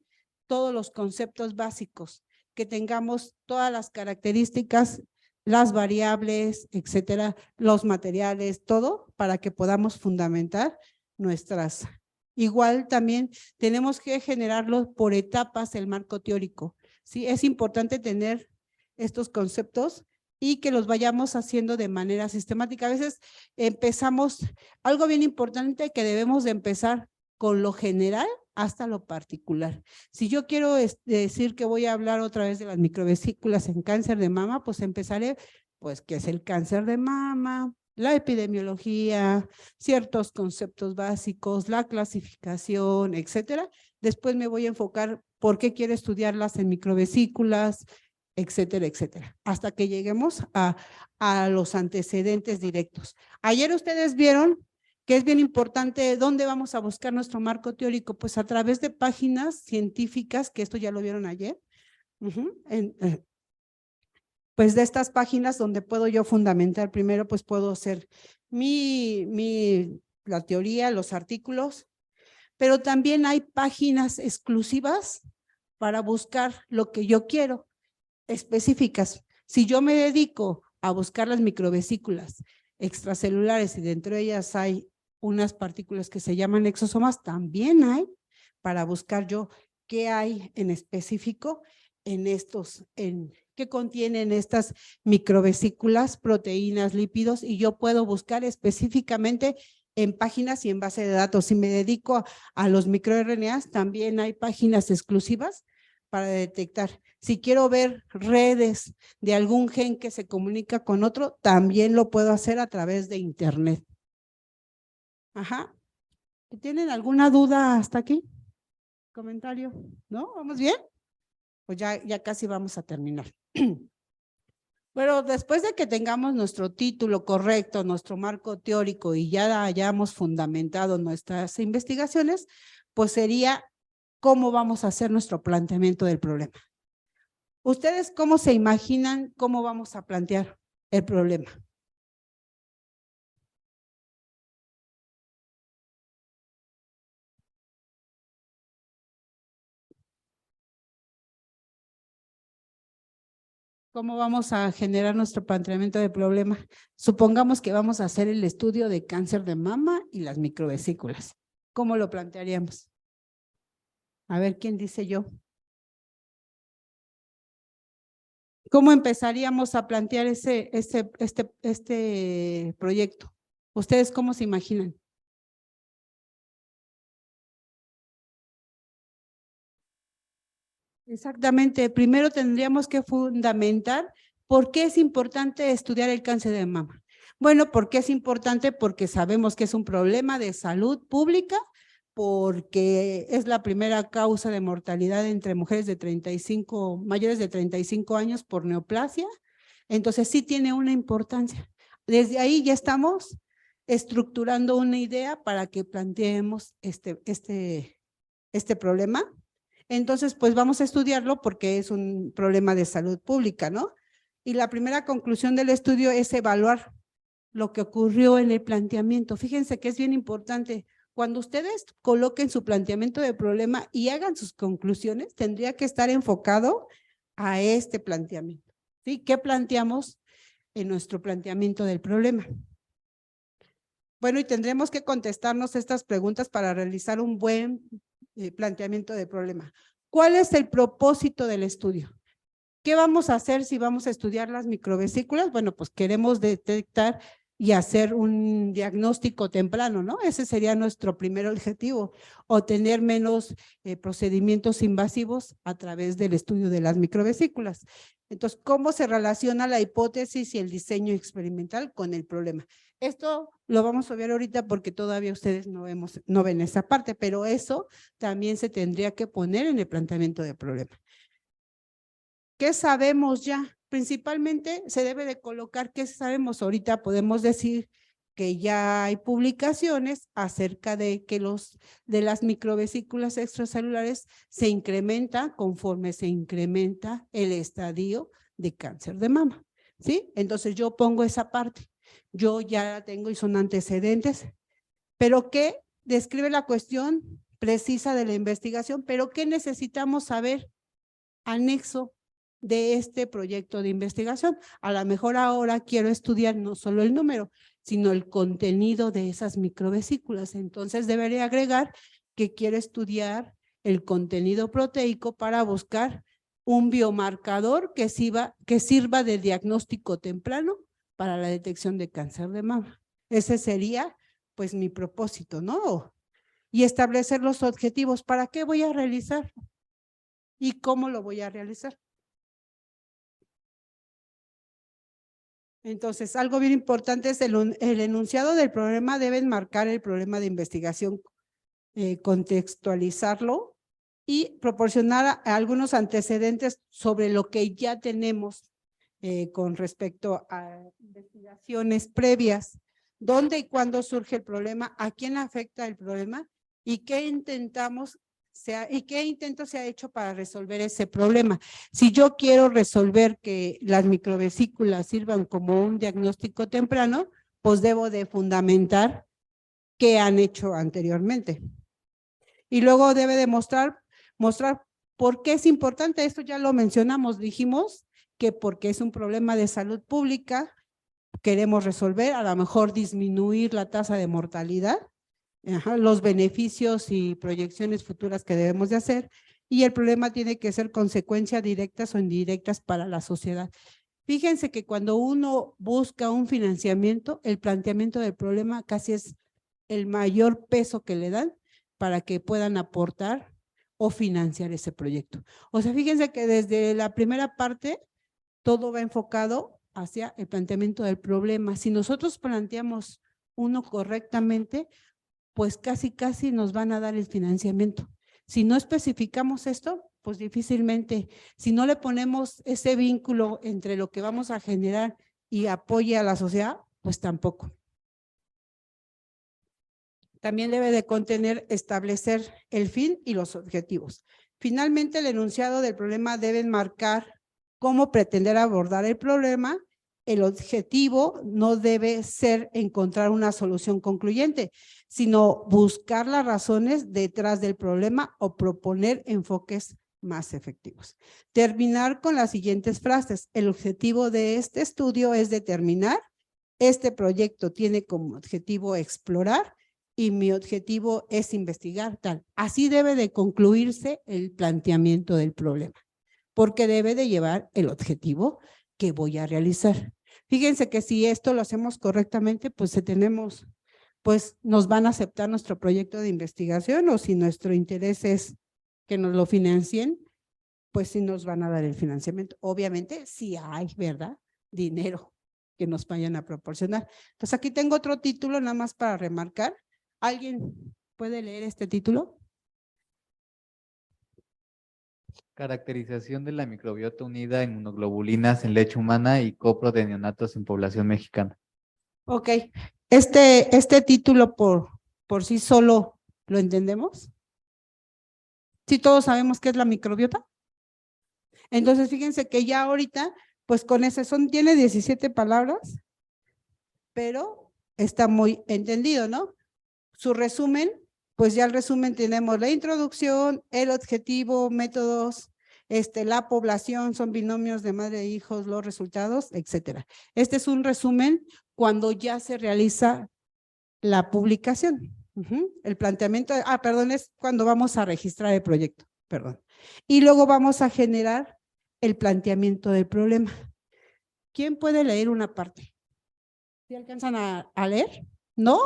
todos los conceptos básicos, que tengamos todas las características, las variables, etcétera, los materiales, todo para que podamos fundamentar nuestras. Igual también tenemos que generarlo por etapas el marco teórico. Sí, es importante tener estos conceptos y que los vayamos haciendo de manera sistemática. A veces empezamos, algo bien importante que debemos de empezar con lo general hasta lo particular. Si yo quiero decir que voy a hablar otra vez de las microvesículas en cáncer de mama, pues empezaré, pues, ¿qué es el cáncer de mama? La epidemiología, ciertos conceptos básicos, la clasificación, etcétera. Después me voy a enfocar por qué quiero estudiarlas en microvesículas, etcétera, etcétera, hasta que lleguemos a los antecedentes directos. Ayer ustedes vieron que es bien importante dónde vamos a buscar nuestro marco teórico, pues a través de páginas científicas, que esto ya lo vieron ayer, pues de estas páginas donde puedo yo fundamentar primero, pues puedo hacer la teoría, los artículos, pero también hay páginas exclusivas para buscar lo que yo quiero, específicas. Si yo me dedico a buscar las microvesículas extracelulares y dentro de ellas hay unas partículas que se llaman exosomas, también hay para buscar yo qué hay en específico en estos, qué contienen estas microvesículas, proteínas, lípidos, y yo puedo buscar específicamente en páginas y en base de datos. Si me dedico a los microRNAs, también hay páginas exclusivas para detectar. Si quiero ver redes de algún gen que se comunica con otro, también lo puedo hacer a través de internet. Ajá. ¿Tienen alguna duda hasta aquí? ¿Comentario? ¿No? ¿Vamos bien? Pues ya casi vamos a terminar. Bueno, después de que tengamos nuestro título correcto, nuestro marco teórico y ya hayamos fundamentado nuestras investigaciones, pues sería cómo vamos a hacer nuestro planteamiento del problema. ¿Ustedes cómo se imaginan cómo vamos a plantear el problema? ¿Cómo vamos a generar nuestro planteamiento de problema? Supongamos que vamos a hacer el estudio de cáncer de mama y las microvesículas. ¿Cómo lo plantearíamos? A ver, ¿quién dice yo? ¿Cómo empezaríamos a plantear este proyecto? ¿Ustedes cómo se imaginan? Exactamente, primero tendríamos que fundamentar por qué es importante estudiar el cáncer de mama. Bueno, ¿por qué es importante? Porque sabemos que es un problema de salud pública, porque es la primera causa de mortalidad entre mujeres de mayores de 35 años por neoplasia. Entonces sí tiene una importancia. Desde ahí ya estamos estructurando una idea para que planteemos este problema. Entonces, pues vamos a estudiarlo porque es un problema de salud pública, ¿no? Y la primera conclusión del estudio es evaluar lo que ocurrió en el planteamiento. Fíjense que es bien importante. Cuando ustedes coloquen su planteamiento de problema y hagan sus conclusiones, tendría que estar enfocado a este planteamiento, ¿sí? ¿Qué planteamos en nuestro planteamiento del problema? Bueno, y tendremos que contestarnos estas preguntas para realizar un buen planteamiento de problema. ¿Cuál es el propósito del estudio? ¿Qué vamos a hacer si vamos a estudiar las microvesículas? Bueno, pues queremos detectar y hacer un diagnóstico temprano, ¿no? Ese sería nuestro primer objetivo, o tener menos procedimientos invasivos a través del estudio de las microvesículas. Entonces, ¿cómo se relaciona la hipótesis y el diseño experimental con el problema? Esto lo vamos a ver ahorita porque todavía ustedes no ven esa parte, pero eso también se tendría que poner en el planteamiento del problema. ¿Qué sabemos ya? Principalmente se debe de colocar qué sabemos. Ahorita podemos decir que ya hay publicaciones acerca de que de las microvesículas extracelulares se incrementa conforme se incrementa el estadio de cáncer de mama, ¿sí? Entonces yo pongo esa parte. Yo ya la tengo y son antecedentes, pero ¿qué describe la cuestión precisa de la investigación? Pero ¿qué necesitamos saber anexo de este proyecto de investigación? A lo mejor ahora quiero estudiar no solo el número, sino el contenido de esas microvesículas. Entonces debería agregar que quiero estudiar el contenido proteico para buscar un biomarcador que sirva de diagnóstico temprano para la detección de cáncer de mama. Ese sería pues mi propósito, ¿no? Y establecer los objetivos. ¿Para qué voy a realizar? ¿Y cómo lo voy a realizar? Entonces, algo bien importante es el enunciado del problema debe enmarcar el problema de investigación, contextualizarlo y proporcionar algunos antecedentes sobre lo que ya tenemos con respecto a investigaciones previas. ¿Dónde y cuándo surge el problema? ¿A quién afecta el problema? ¿Y qué intento se ha hecho para resolver ese problema? Si yo quiero resolver que las microvesículas sirvan como un diagnóstico temprano, pues debo de fundamentar qué han hecho anteriormente. Y luego debe de mostrar por qué es importante. Esto ya lo mencionamos, dijimos que porque es un problema de salud pública, queremos resolver, a lo mejor disminuir la tasa de mortalidad, los beneficios y proyecciones futuras que debemos de hacer, y el problema tiene que ser consecuencias directas o indirectas para la sociedad. Fíjense que cuando uno busca un financiamiento, el planteamiento del problema casi es el mayor peso que le dan para que puedan aportar o financiar ese proyecto. O sea, fíjense que desde la primera parte todo va enfocado hacia el planteamiento del problema. Si nosotros planteamos uno correctamente, pues casi nos van a dar el financiamiento. Si no especificamos esto, pues difícilmente, si no le ponemos ese vínculo entre lo que vamos a generar y apoye a la sociedad, pues tampoco. También debe de contener, establecer el fin y los objetivos. Finalmente, el enunciado del problema debe marcar cómo pretender abordar el problema. El objetivo no debe ser encontrar una solución concluyente, sino buscar las razones detrás del problema o proponer enfoques más efectivos. Terminar con las siguientes frases. El objetivo de este estudio es determinar, este proyecto tiene como objetivo explorar y mi objetivo es investigar tal. Así debe de concluirse el planteamiento del problema, porque debe de llevar el objetivo que voy a realizar. Fíjense que si esto lo hacemos correctamente, pues nos van a aceptar nuestro proyecto de investigación, o si nuestro interés es que nos lo financien, pues sí nos van a dar el financiamiento. Obviamente, si hay, ¿verdad?, dinero que nos vayan a proporcionar. Entonces aquí tengo otro título nada más para remarcar. ¿Alguien puede leer este título? Caracterización de la microbiota unida en inmunoglobulinas en leche humana y copro de neonatos en población mexicana. Ok, este título por sí solo, ¿lo entendemos? ¿Sí todos sabemos qué es la microbiota? Entonces, fíjense que ya ahorita, pues con ese tiene 17 palabras, pero está muy entendido, ¿no? Su resumen, pues ya el resumen tenemos la introducción, el objetivo, métodos, la población, son binomios de madre e hijos, los resultados, etcétera. Este es un resumen cuando ya se realiza la publicación. El planteamiento, perdón, es cuando vamos a registrar el proyecto, perdón. Y luego vamos a generar el planteamiento del problema. ¿Quién puede leer una parte? ¿Sí alcanzan a leer? ¿No?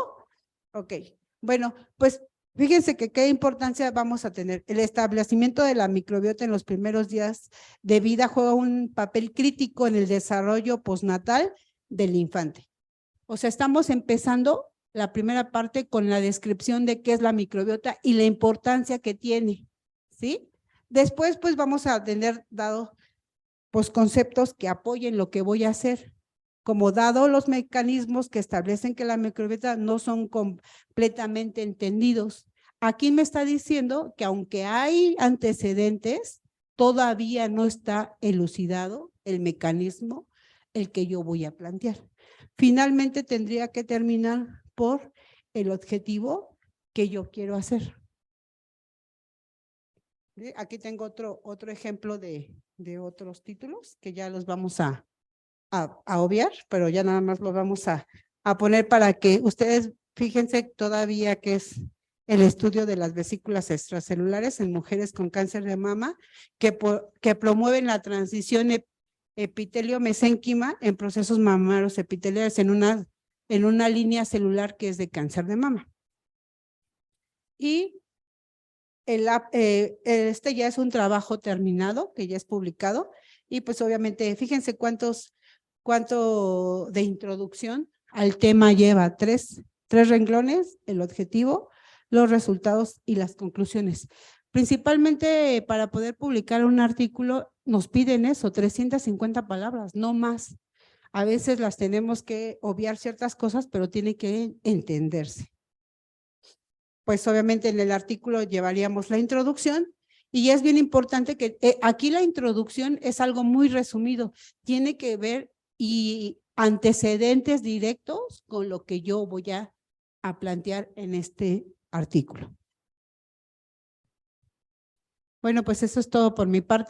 Ok. Bueno, pues fíjense que qué importancia vamos a tener. El establecimiento de la microbiota en los primeros días de vida juega un papel crítico en el desarrollo postnatal del infante. O sea, estamos empezando la primera parte con la descripción de qué es la microbiota y la importancia que tiene, ¿sí? Después, pues vamos a tener dado pues conceptos que apoyen lo que voy a hacer, como dado los mecanismos que establecen que la microbiota no son completamente entendidos. Aquí me está diciendo que aunque hay antecedentes, todavía no está elucidado el mecanismo el que yo voy a plantear. Finalmente tendría que terminar por el objetivo que yo quiero hacer. Aquí tengo otro ejemplo de otros títulos que ya los vamos a obviar, pero ya nada más los vamos a poner para que ustedes fíjense todavía que es el estudio de las vesículas extracelulares en mujeres con cáncer de mama que promueven la transición epitelio-mesénquima en procesos mamarios epiteliales en una línea celular que es de cáncer de mama. Y este ya es un trabajo terminado, que ya es publicado, y pues obviamente fíjense cuánto de introducción al tema lleva, tres renglones, el objetivo, los resultados y las conclusiones. Principalmente para poder publicar un artículo nos piden eso, 350 palabras, no más. A veces las tenemos que obviar ciertas cosas, pero tiene que entenderse. Pues obviamente en el artículo llevaríamos la introducción y es bien importante que aquí la introducción es algo muy resumido, tiene que ver y antecedentes directos con lo que yo voy a plantear en este artículo. Bueno, pues eso es todo por mi parte.